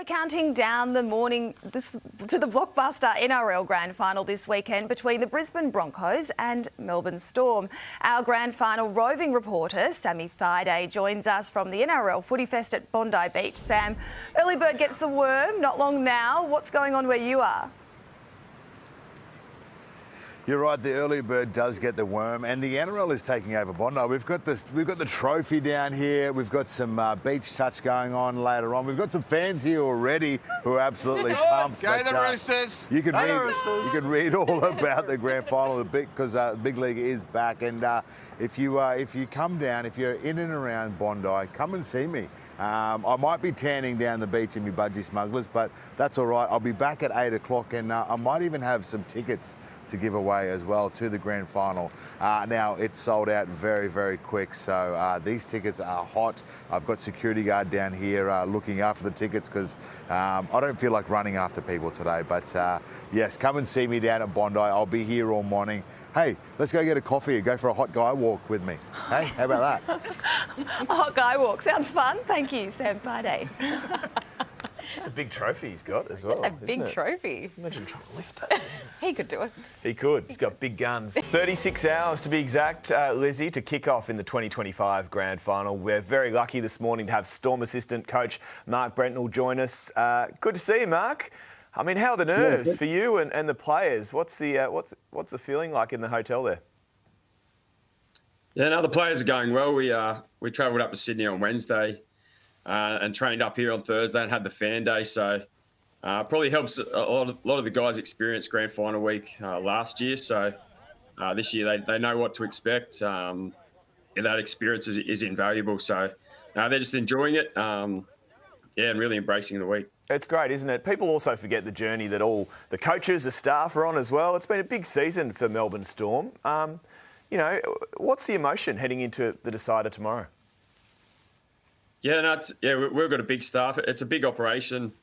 counting down the morning to the blockbuster NRL Grand Final this weekend between the Brisbane Broncos and Melbourne Storm. Our Grand Final roving reporter, Sammy Thaiday, joins us from the NRL Footy Fest at Bondi Beach. Sam, early bird gets the worm, not long now. What's going on where you are? You're right, the early bird does get the worm, and the NRL is taking over Bondi. We've got the trophy down here. We've got some beach touch going on later on. We've got some fans here already who are absolutely pumped. Go the Roosters! You can read all about the grand final because the big league is back. And if you come down, if you're in and around Bondi, come and see me. I might be tanning down the beach in my budgie smugglers, but that's all right. I'll be back at 8 o'clock, and I might even have some tickets to give away as well to the grand final. Now it's sold out very, very quick, so these tickets are hot. I've got security guard down here looking after the tickets because I don't feel like running after people today. But yes, come and see me down at Bondi. I'll be here all morning. Hey, let's go get a coffee and go for a hot guy walk with me. Hey, how about that? A hot guy walk sounds fun. Thank you, Sam Thaiday. It's a big trophy he's got as well. It's a big trophy. Imagine trying to lift that. He could do it. He could. He's got big guns. 36 hours to be exact, Lizzie, to kick off in the 2025 Grand Final. We're very lucky this morning to have Storm assistant coach Mark Brentnell join us. Good to see you, Mark. I mean, how are the nerves for you and the players? What's the feeling like in the hotel there? Yeah, no, the players are going well. We travelled up to Sydney on Wednesday. And trained up here on Thursday and had the fan day. So probably helps a lot of the guys experience Grand Final week last year. So this year they know what to expect. That experience is invaluable. So they're just enjoying it. And really embracing the week. It's great, isn't it? People also forget the journey that all the coaches, the staff are on as well. It's been a big season for Melbourne Storm. What's the emotion heading into the decider tomorrow? Yeah, we've got a big staff. It's a big operation.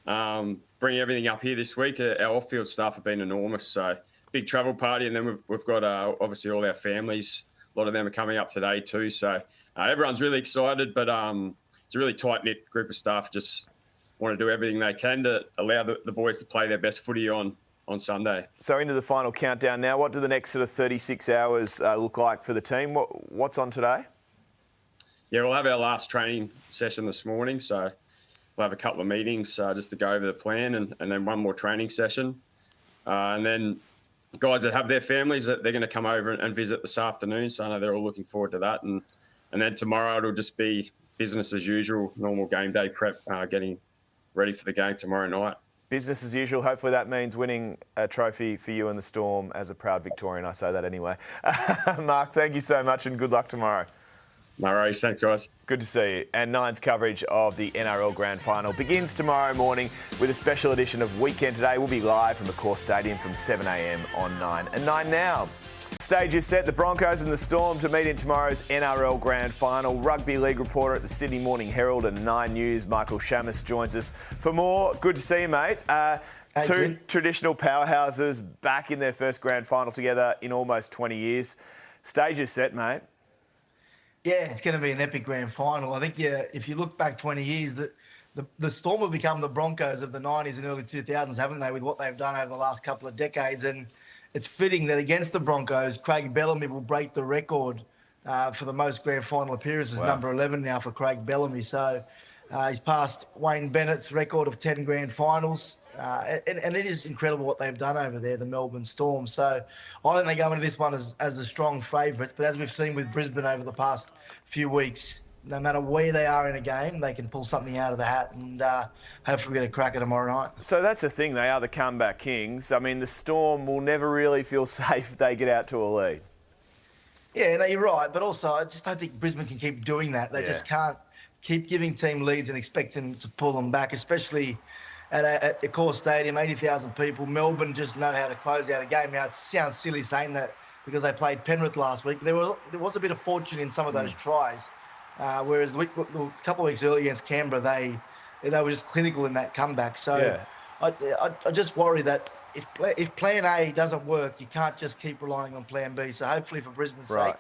Bringing everything up here this week, our off-field staff have been enormous. So big travel party, and then we've got obviously all our families. A lot of them are coming up today too. So everyone's really excited, but it's a really tight-knit group of staff. Just want to do everything they can to allow the boys to play their best footy on Sunday. So into the final countdown now. What do the next sort of 36 hours look like for the team? What's on today? Yeah, we'll have our last training session this morning, so we'll have a couple of meetings just to go over the plan and then one more training session. And then guys that have their families, they're going to come over and visit this afternoon, so I know they're all looking forward to that. And then tomorrow it'll just be business as usual, normal game day prep, getting ready for the game tomorrow night. Business as usual. Hopefully that means winning a trophy for you and the Storm as a proud Victorian. I say that anyway. Mark, thank you so much and good luck tomorrow. No worries. Thanks, guys. Good to see you. And Nine's coverage of the NRL Grand Final begins tomorrow morning with a special edition of Weekend Today. We'll be live from Accor Stadium from 7 a.m. on 9 and 9 now. Stage is set, the Broncos and the Storm to meet in tomorrow's NRL Grand Final. Rugby League reporter at the Sydney Morning Herald and 9 News, Michael Shamus, joins us for more. Good to see you, mate. Two traditional powerhouses back in their first Grand Final together in almost 20 years. Stage is set, mate. Yeah, it's going to be an epic grand final. I think, if you look back 20 years, the Storm have become the Broncos of the 90s and early 2000s, haven't they, with what they've done over the last couple of decades. And it's fitting that against the Broncos, Craig Bellamy will break the record for the most grand final appearances, number 11 now for Craig Bellamy. So he's passed Wayne Bennett's record of 10 grand finals. And it is incredible what they've done over there, the Melbourne Storm. So I think they go into this one as the strong favourites. But as we've seen with Brisbane over the past few weeks, no matter where they are in a game, they can pull something out of the hat and hopefully get a cracker tomorrow night. So that's the thing. They are the comeback kings. I mean, the Storm will never really feel safe if they get out to a lead. Yeah, no, you're right. But also, I just don't think Brisbane can keep doing that. They just can't keep giving team leads and expect them to pull them back, especially at Accor Stadium, 80,000 people. Melbourne just know how to close out a game. Now, it sounds silly saying that because they played Penrith last week. There was a bit of fortune in some of those tries, whereas a couple of weeks earlier against Canberra, they were just clinical in that comeback. So I just worry that if Plan A doesn't work, you can't just keep relying on Plan B. So hopefully for Brisbane's sake,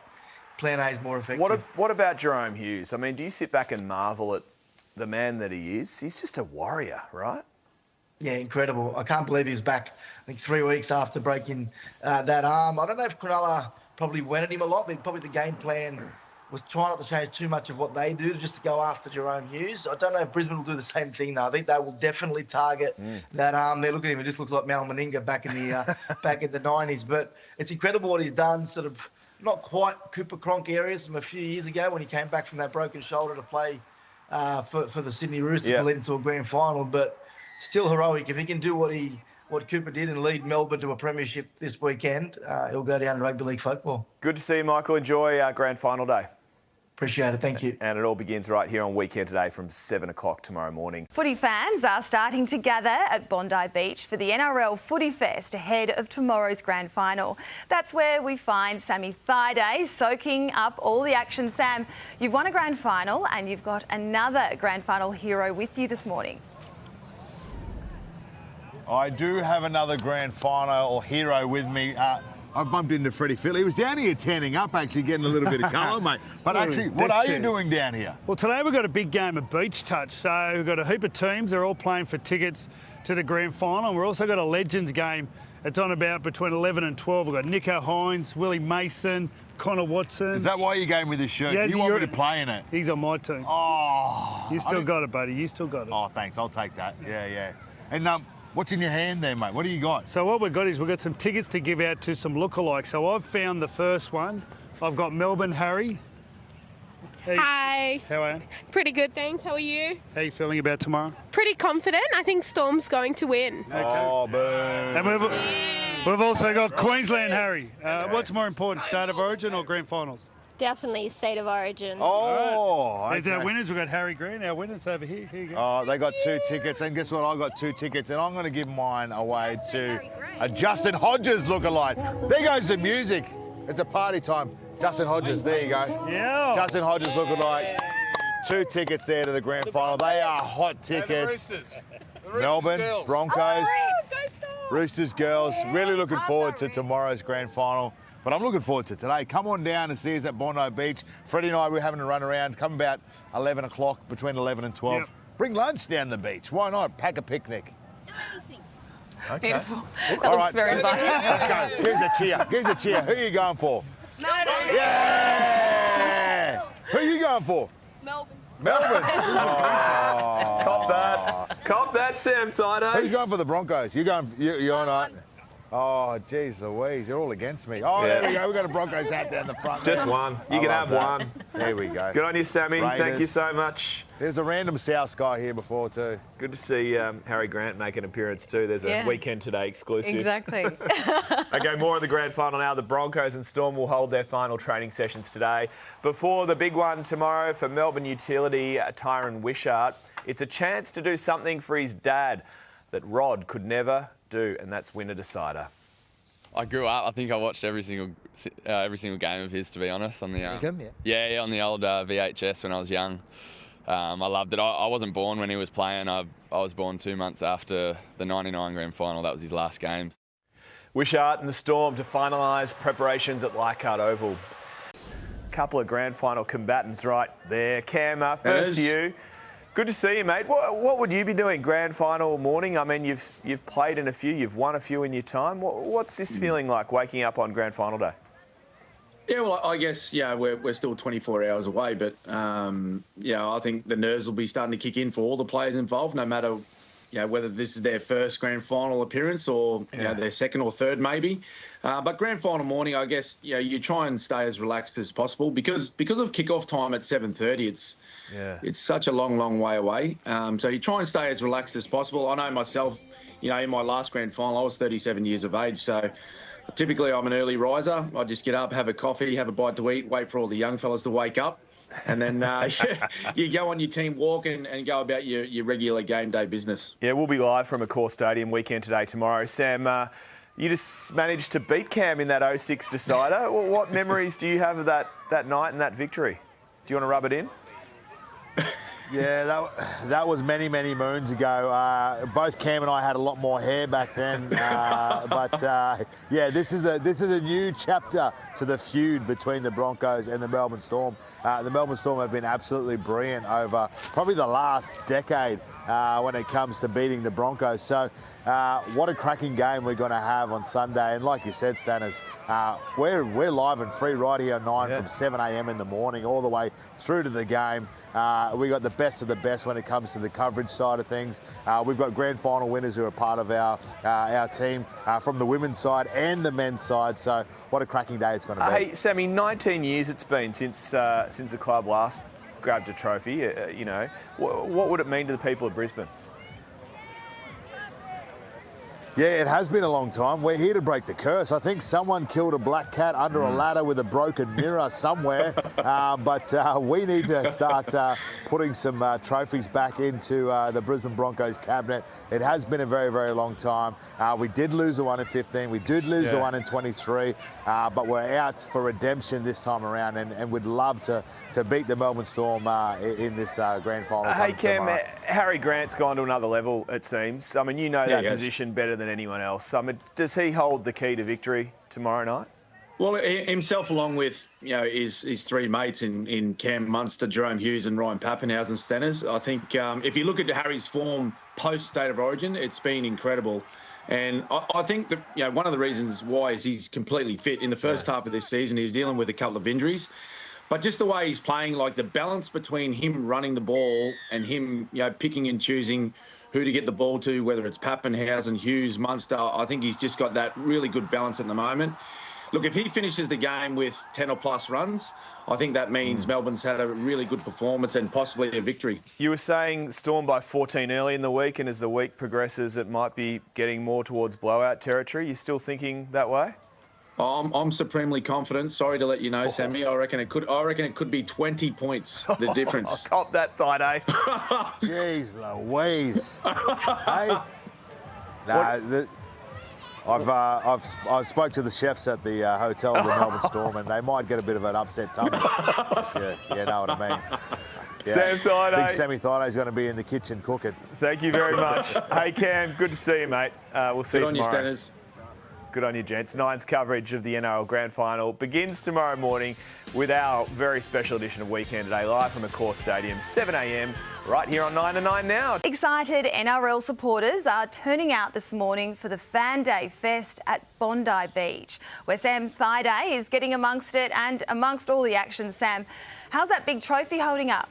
Plan A is more effective. What about Jerome Hughes? I mean, do you sit back and marvel at the man that he is, he's just a warrior, right? Yeah, incredible. I can't believe he's back, I think, 3 weeks after breaking that arm. I don't know if Cronulla probably went at him a lot. Probably the game plan was trying not to change too much of what they do, just to go after Jerome Hughes. I don't know if Brisbane will do the same thing, though. I think they will definitely target that arm. They look at him, it just looks like Mal Meninga back in the back in the 90s. But it's incredible what he's done, sort of not quite Cooper Cronk areas from a few years ago when he came back from that broken shoulder to play for the Sydney Roosters to lead into a grand final. But still heroic. If he can do what Cooper did and lead Melbourne to a premiership this weekend, he'll go down in rugby league folklore. Good to see you, Michael. Enjoy our grand final day. Appreciate it. Thank you. And it all begins right here on Weekend Today from 7 o'clock tomorrow morning. Footy fans are starting to gather at Bondi Beach for the NRL Footy Fest ahead of tomorrow's grand final. That's where we find Sammy Thaiday soaking up all the action. Sam, you've won a grand final and you've got another grand final hero with you this morning. I do have another grand final hero with me. I bumped into Freddie Phil. He was down here tanning up, actually, getting a little bit of colour, mate. But actually, what are you doing down here? Well, today we've got a big game of beach touch. So we've got a heap of teams. They're all playing for tickets to the grand final. And we've also got a Legends game. It's on about between 11 and 12. We've got Nico Hines, Willie Mason, Connor Watson. Is that why you gave me this shirt? Yeah, you want me to play in it? He's on my team. Oh. You still got it, buddy. You still got it. Oh, thanks. I'll take that. Yeah. And what's in your hand there, mate? What do you got? So what we've got is we've got some tickets to give out to some lookalikes. So I've found the first one. I've got Melbourne Harry. Hi. How are you? Pretty good, thanks. How are you? How are you feeling about tomorrow? Pretty confident. I think Storm's going to win. Okay. Oh, boom. And we've also got Queensland Harry. What's more important, State of Origin or Grand Finals? Definitely State of Origin. Oh, There's our winners. We've got Harry Green, our winners over here. Here you go. Oh, they got 2 tickets, and guess what? I got 2 tickets, and I'm going to give mine away to a Justin Hodges lookalike. There goes the music. It's a party time. Justin Hodges, there you go. Yeah. Justin Hodges lookalike. 2 tickets there to the grand final. They are hot tickets. Melbourne, Broncos, Roosters girls. Really looking forward to tomorrow's grand final. But I'm looking forward to today. Come on down and see us at Bondi Beach. Freddie and I, we're having a run around. Come about 11 o'clock, between 11 and 12. Yep. Bring lunch down the beach. Why not? Pack a picnic. Okay. Beautiful. That looks very inviting. Let's go. Give us a cheer. Give us a cheer. Who are you going for? Melbourne. Yeah! Who are you going for? Melbourne. Melbourne. Cop that, Sam Thaiday. Who's going for the Broncos? You're not. Oh, geez Louise, you're all against me. Oh, there we go. We've got a Broncos hat down the front. Just there. one. You I can love have that. one. There we go. Good on you, Sammy. Raiders. Thank you so much. There's a random South guy here before too. Good to see Harry Grant make an appearance too. There's a Weekend Today exclusive. Exactly. Okay, more of the grand final now. The Broncos and Storm will hold their final training sessions today. Before the big one tomorrow for Melbourne utility Tyron Wishart, it's a chance to do something for his dad that Rod could never do, and that's win a decider. I grew up. I think I watched every single game of his, to be honest. On the on the old VHS when I was young. I loved it. I wasn't born when he was playing. I was born 2 months after the '99 grand final. That was his last game. Wishart and the Storm to finalise preparations at Leichhardt Oval. Couple of grand final combatants right there. Cam, first to you. Good to see you, mate. What would you be doing grand final morning? I mean, you've played in a few, you've won a few in your time. What's this feeling like, waking up on grand final day? Yeah, well, I guess, we're still 24 hours away, but, I think the nerves will be starting to kick in for all the players involved, no matter, whether this is their first grand final appearance or, their second or third maybe. But grand final morning, I guess, you try and stay as relaxed as possible because of kickoff time at 7:30, it's such a long way away. So you try and stay as relaxed as possible. I know myself, in my last grand final, I was 37 years of age. So typically I'm an early riser. I just get up, have a coffee, have a bite to eat, wait for all the young fellas to wake up. And then you go on your team walk and go about your regular game day business. Yeah, we'll be live from Accor Stadium Weekend Today tomorrow. Sam, you just managed to beat Cam in that 06 decider. What memories do you have of that night and that victory? Do you want to rub it in? Yeah, that was many, many moons ago. Both Cam and I had a lot more hair back then. Yeah, this is a new chapter to the feud between the Broncos and the Melbourne Storm. The Melbourne Storm have been absolutely brilliant over probably the last decade when it comes to beating the Broncos. So what a cracking game we're going to have on Sunday. And like you said, Stanners, we're live and free right here on 9 from 7 a.m. in the morning all the way through to the game. We got the best of the best when it comes to the coverage side of things. We've got grand final winners who are part of our team from the women's side and the men's side. So what a cracking day it's going to be. Hey, Sammy, 19 years it's been since the club last grabbed a trophy. What would it mean to the people of Brisbane? Yeah, it has been a long time. We're here to break the curse. I think someone killed a black cat under a ladder with a broken mirror somewhere. But we need to start putting some trophies back into the Brisbane Broncos cabinet. It has been a very, very long time. We did lose the one in 15. We did lose the one in 23. But we're out for redemption this time around and would love to beat the Melbourne Storm in this grand final. Hey, Cam, Harry Grant's gone to another level, it seems. I mean, you know that position better than anyone else. I mean, does he hold the key to victory tomorrow night? Well, himself, along with his three mates in Cam Munster, Jerome Hughes, and Ryan Pappenhausen, Stanners. I think if you look at Harry's form post State of Origin, it's been incredible. And I think that one of the reasons why is he's completely fit. In the first half of this season, he's dealing with a couple of injuries. But just the way he's playing, like the balance between him running the ball and him picking and choosing who to get the ball to, whether it's Pappenhausen, Hughes, Munster, I think he's just got that really good balance at the moment. Look, if he finishes the game with 10 or plus runs, I think that means Melbourne's had a really good performance and possibly a victory. You were saying Storm by 14 early in the week, and as the week progresses, it might be getting more towards blowout territory. You still thinking that way? I'm supremely confident. Sorry to let you know, Sammy. I reckon it could be 20 points, the difference. Cop that thought, eh? Jeez Louise. Hey? I've spoke to the chefs at the hotel of the Melbourne Storm, and they might get a bit of an upset tummy. You know what I mean. Yeah. Sam Thaiday. Big Sammy Thaiday going to be in the kitchen cooking. Thank you very much. Hey, Cam, good to see you, mate. We'll see you tomorrow. Good on you, Stanners. Good on you, gents. Nine's coverage of the NRL Grand Final begins tomorrow morning with our very special edition of Weekend Today, live from Accor Stadium, 7 a.m, right here on 9 to 9 now. Excited NRL supporters are turning out this morning for the Fan Day Fest at Bondi Beach, where Sam Thaiday is getting amongst it and amongst all the action. Sam, how's that big trophy holding up?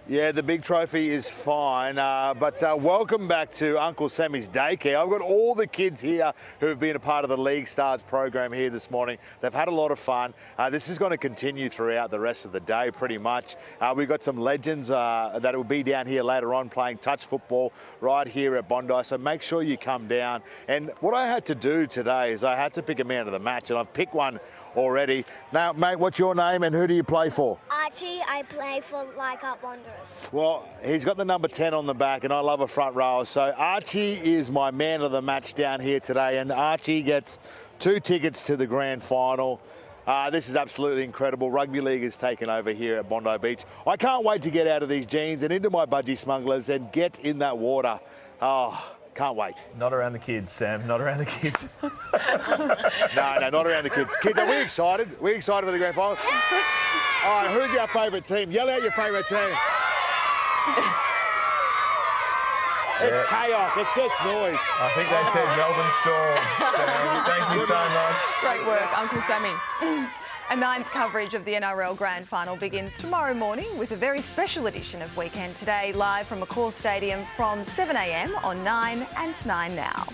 Yeah, the big trophy is fine, but welcome back to Uncle Sammy's daycare. I've got all the kids here who have been a part of the League Stars program here this morning. They've had a lot of fun. This is going to continue throughout the rest of the day pretty much. We've got some legends that will be down here later on playing touch football right here at Bondi, so make sure you come down. And what I had to do today is I had to pick a man of the match, and I've picked one already. Now, mate, what's your name and who do you play for? Archie, I play for Leichhardt Wanderers. Well, he's got the number 10 on the back, and I love a front row. So Archie is my man of the match down here today, and Archie gets 2 tickets to the grand final. This is absolutely incredible. Rugby League is taken over here at Bondi Beach. I can't wait to get out of these jeans and into my budgie smugglers and get in that water. Oh, can't wait. Not around the kids, Sam. Not around the kids. No, not around the kids. Kids, are we excited? We're excited for the grand final? All right, who's our favourite team? Yell out your favourite team. It's chaos. It's just noise. I think they said Melbourne Storm. Sam, thank you so much. Great work, Uncle Sammy. And Nine's coverage of the NRL Grand Final begins tomorrow morning with a very special edition of Weekend Today, live from Accor Stadium from 7 a.m on 9 and 9 Now.